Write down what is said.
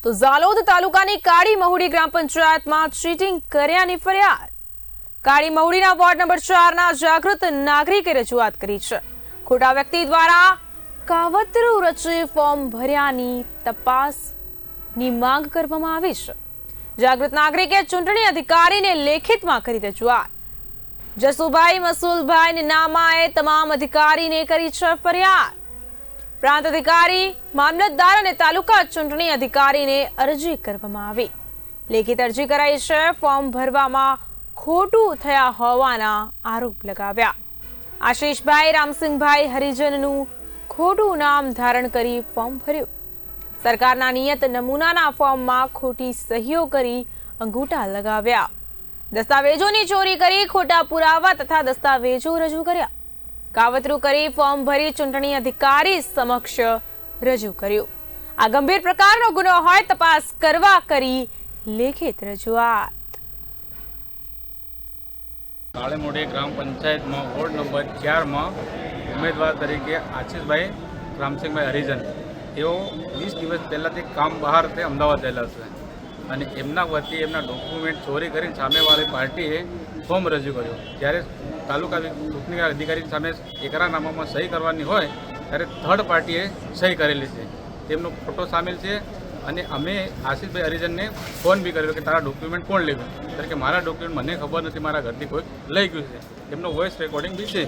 તો ઝાલોદ તાલુકાની કાળી મહુડી ગ્રામ પંચાયતમાં ચીટિંગ કર્યાની ફરિયાદ। કાળી મહુડીના વોર્ડ નંબર 4ના જાગૃત નાગરિકે રજૂઆત કરી છે। ખોટા વ્યક્તિ દ્વારા કાવતરું રચી ફોર્મ ભર્યાની તપાસની માંગ કરવામાં આવી છે। જાગૃત નાગરિકે ચૂંટણી અધિકારીને લેખિતમાં કરી રજૂઆત। જસુભાઈ મસૂલભાઈ નામાએ તમામ અધિકારીને કરી છે ફરિયાદ। પ્રાંત અધિકારી, મામલતદાર અને તાલુકા ચૂંટણી અધિકારીને અરજી કરવામાં આવી। લેખિત અરજી કરાઈ છે। ફોર્મ ભરવામાં ખોટું થયા હોવાના આરોપ લગાવ્યા। આશીષભાઈ રામસિંહભાઈ હરિજનનું ખોટું નામ ધારણ કરી ફોર્મ ભર્યું। સરકારના નિયત નમૂનાના ફોર્મમાં ખોટી સહીઓ કરી અંગૂઠા લગાવ્યા। દસ્તાવેજોની ચોરી કરી ખોટા પુરાવા તથા દસ્તાવેજો રજૂ કર્યા। કાવતરું કરી ફોર્મ ભરી ચૂંટણી અધિકારી સમક્ષ રજૂ કર્યું। આ ગંભીર પ્રકારનો ગુનો હોય તપાસ કરવા કરી લેખિત રજૂઆત। કાળી મહુડી ગ્રામ પંચાયતમાં વોર્ડ નંબર 4માં ઉમેદવાર તરીકે આશીષભાઈ રામસિંહભાઈ હરિજન તેઓ 20 દિવસ પહેલાંથી કામ બહાર તે અમદાવાદ ગયેલા છે અને એમના વતી એમના ડોક્યુમેન્ટ ચોરી કરીને સામેવાળી પાર્ટીએ ફોર્મ રજૂ કર્યો। જ્યારે તાલુકા ચૂંટણી અધિકારી સામે એકરારનામામાં સહી કરવાની હોય ત્યારે થર્ડ પાર્ટીએ સહી કરેલી છે, તેમનો ફોટો સામેલ છે। અને અમે આશીષભાઈ હરિજનને ફોન બી કર્યો કે તારા ડોક્યુમેન્ટ કોણ લઈ ગયું, ત્યારે કે મારા ડોક્યુમેન્ટ મને ખબર નથી, મારા ઘરથી કોઈ લઈ ગયું છે। તેમનો વોઇસ રેકોર્ડિંગ બી છે।